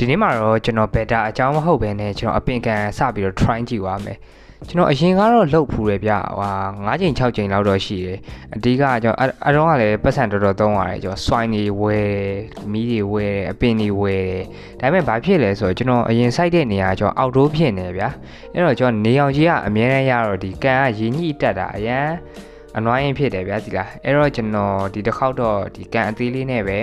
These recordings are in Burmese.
ဒီနေ့မှာတော့ကျွန်တော် beta အကြောင်းမဟုတ်ဘဲနဲ့ကျွန်တော်အပင်ကန်စပြီးတော့ try ကြည့်သွားမယ်ကျွန်တော်အရင်ကတော့လှုပ်ဖူးတယ်ဗျဟာ9ချိန်6ချိန်လောက်တော့ရှိတယ်အဓိကကျွန်တော်အတော့ကလည်းပတ်စံတော်တော်သုံးရတယ်ကျွန်တော် swine တွေဝယ်မီးတွေဝယ်အပင်တွေဝယ်ဒါပေမဲ့ဘာဖြစ်လဲဆိုတော့ကျွန်တော်အရင် site တဲ့နေရာကျွန်တော် outdoor ဖြစ်နေဗျာအဲ့တော့ကျွန်တော်နေအောင်ကြီးကအများနဲ့ရတော့ဒီကန်ကရေညှိတက်တာအရန်အနွားရင်ဖြစ်တယ်ဗျာဒီလားအဲ့တော့ကျွန်တော်ဒီတစ်ခေါက်တော့ဒီကန်အသေးလေးနဲ့ပဲ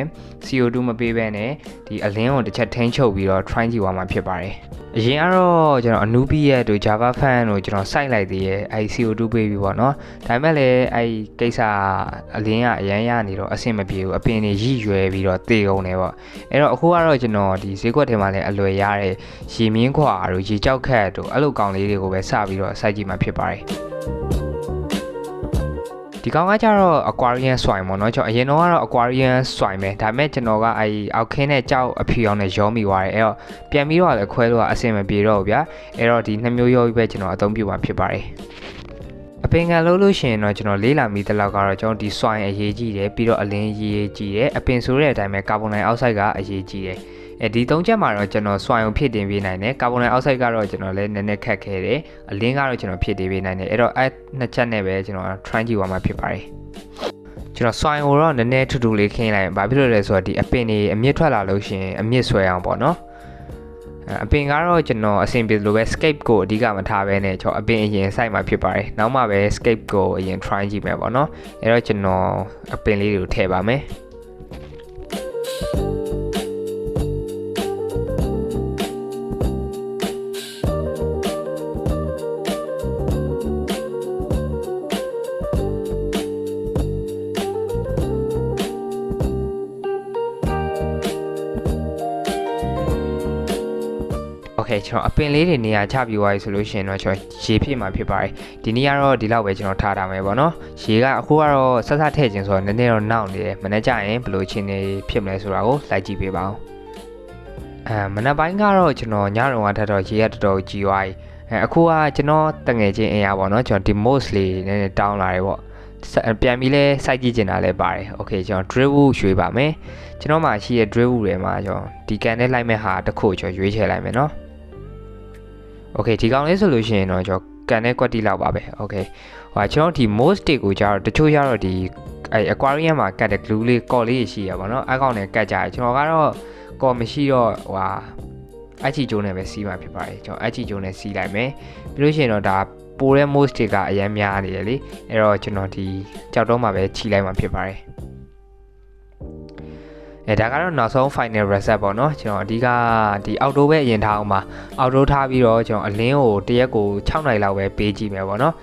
CO2 မပေးဘဲနဲ့ဒီအလင်းကိုတစ်ချက်ထိန်းချုပ်ပြီးတော့ try ကြည့်သွားမှာဖြစ်ပါတယ်အရင်ကတော့ကျွန်တော် Anubi ရဲ့တို့ Java fan တို့ကျွန်တော်စိုက်လိုက်သေးရဲ့အဲ CO2 ပေးပြီးပေါ့နော်ဒါပေမဲ့လည်းအဲကိစ္စအလင်းကအရန်ရနေတော့အဆင်မပြေဘူးအပင်တွေရိရွယ်ပြီးတော့တေကုန်တယ်ပေါ့အဲ့တော့အခုကတော့ကျွန်တော်ဒီဈေးကွက်ထဲမှာလည်းအလွယ်ရတဲ့ရေမြင်းခွာတို့ရေကြောက်ခတ်တို့အဲ့လိုကောင်လေးတွေကိုပဲစပြီးတော့စိုက်ကြည့်မှာဖြစ်ပါတယ်ဒီကောင်ကကျတော့ aquarium swine ပေါ့နော်ကျွန်တော်အရင်တော့ကတော့ aquarium swine ပဲဒါပေမဲ့ကျွန်တော်ကအဲအောက်ခင်းနဲ့ကြောက်အဖြူအောင်နဲ့ရောမိသွားတယ်အဲ့တော့ပြန်ပြီးတော့လည်းခွဲလို့အဆင်မပြေတော့ဘူးဗျာအဲ့တော့ဒီနှစ်မျိုးရောပြီးပဲကျွန်တော်အသုံးပြုမှာဖြစ်ပါတယ်အပင်ကန်လို့လို့ရှိရင်တော့ကျွန်တော်လေးလာမိတဲ့လောက်ကတော့ကျွန်တော်ဒီ swine အရေးကြီးတယ်ပြီးတော့အလင်းရေးကြီးတယ်အပင်ဆိုတဲ့အတိုင်းပဲကာဗွန်ဒိုင်အောက်ဆိုက်ကအရေးကြီးတယ်ဒီ၃ချက်မှာတော့ကျွန်တော် swine ကိုဖြစ်တင်ပေးနိုင်တယ်ကာဗွန်ဒိုင်အောက်ဆိုက်ကတော့ကျွန်တော်လည်းနည်းနည်းခက်ခဲတယ်အလင်းကတော့ကျွန်တော်ဖြစ်တင်ပေးနိုင်တယ်အဲ့တော့အဲ့နှစ်ချက်နဲ့ပဲကျွန်တော် try ကြည့်သွားမှာဖြစ်ပါတယ်ကျွန်တော် swine ကိုတော့နည်းနည်းထူထူလေးခင်းလိုက်ဘာဖြစ်လို့လဲဆိုတော့ဒီအပင်တွေအမြင့်ထွက်လာလို့ရှိရင်အမြင့်ဆွဲအောင်ပေါ့နော်အပင်ကတော့ကျွန်တော်အဆင်ပြေလို့ပဲ scape ကိုအဓိကမထားဘဲနဲ့ကျွန်တော်အပင်အရင်စိုက်မှာဖြစ်ပါတယ်နောက်မှပဲ scape ကိုအရင် try ကြည့်မယ်ပေါ့နော်အဲ့တော့ကျွန်တော်အပင်လေးတွေကိုထည့်ပါမယ်ကျွန်တော်အပင်လေးတွေနေရာချပြီးသွားပြီဆိုလို့ရှိရင်တော့ကျွန်တော်ရေဖြစ်မှာဖြစ်ပါတယ်ဒီနေ့ကတော့ဒီလောက်ပဲကျွန်တော်ထားထားမယ်ပေါ့နော်ရေကအခုကတော့ဆက်ဆက်ထည့်ခြင်းဆိုတော့နည်းနည်းတော့နောက်နေတယ်မနေ့ကျရင်ဘယ်လိုချင်းနေဖြစ်မလဲဆိုတာကိုလိုက်ကြည့်ပေးပါဦးမနေ့ပိုင်းကတော့ကျွန်တော်ညတော့ကထပ်တော့ရေကတော်တော်ကြီးသွားပြီအခုကကျွန်တော်တငယ်ချင်းအင်အားပေါ့နော်ကျွန်တော်ဒီ mouse လေးနည်းနည်းတောင်းလာတယ်ပေါ့ပြန်ပြီးလဲစိုက်ကြည့်ကျင်တာလဲပါတယ်โอเคကျွန်တော် drill wood ရွေးပါမယ်ကျွန်တော်မှာရှိတဲ့ drill wood တွေမှာကျွန်တော်ဒီကန်နဲ့လိုက်မဲ့ဟာတစ်ခုကျွန်တော်ရွေးချယ်လိုက်မယ်နော်โอเคဒီကောင်လေးဆိုလို့ရှိရင်တော့ကျွန်တော်ကန်တဲ့ကွက်တီလောက်ပါပဲโอเคဟိုကျွန်တော်ဒီ most stick ကိုကျတော့တချို့ကျတော့ဒီအဲ aquarium မှာကတ်တဲ့ glue လေးကော်လေးရှိရပါတော့အကောင်နဲ့ကတ်ကြတယ်ကျွန်တော်ကတော့ကော်မရှိတော့ဟိုအချီကျိုးနဲ့ပဲစီးမှာဖြစ်ပါတယ်ကျွန်တော်အချီကျိုးနဲ့စီးလိုက်မယ်ပြီးလို့ရှိရင်တော့ဒါပိုတဲ့ most stick ကအရင်များနေတယ်လေအဲ့တော့ကျွန်တော်ဒီကြောက်တော့မှာပဲခြိလိုက်မှာဖြစ်ပါတယ်ဒါကတော့နောက်ဆုံး final result ပေါ့နော်ကျွန်တော်အဓိကဒီ outdoor ပဲအရင်ထားအောင်ပါ outdoor ထားပြီးတော့ကျွန်တော်အလင်းကိုတရက်ကို6နိုင်လောက်ပဲပေးကြည့်မယ်ပေါ့နော်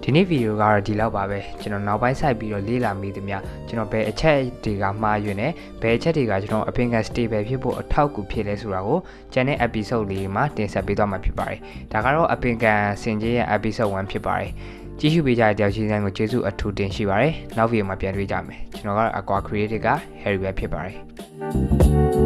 ဒီနေ့ဗီဒီယိုကတော့ဒီလောက်ပါပဲကျွန်တော်နောက်ပိုင်းဆိုင်ပြီးတော့လေ့လာမိသမျှကျွန်တော်ဘယ်အချက်တွေကမှားယွင်းနေဘယ်အချက်တွေကကျွန်တော်အပင်ကန် stable ဖြစ်ဖို့အထောက်အကူဖြစ်လဲဆိုတာကို channel episode လေးမှာတင်ဆက်ပေးသွားမှာဖြစ်ပါတယ်ဒါကတော့အပင်ကန်စင်ကြီးရဲ့ episode 1ဖြစ်ပါတယ်ကြည့်ရှုပေးကြတဲ့တယောက်ချင်းတိုင်းကိုကျေးဇူးအထူးတင်ရှိပါတယ်နောက်ဗီဒီယိုမှာပြန်တွေ့ကြမယ်ကျွန်တော်ကတော့ Aqua Creative က Harry ပဲဖြစ်ပါတယ်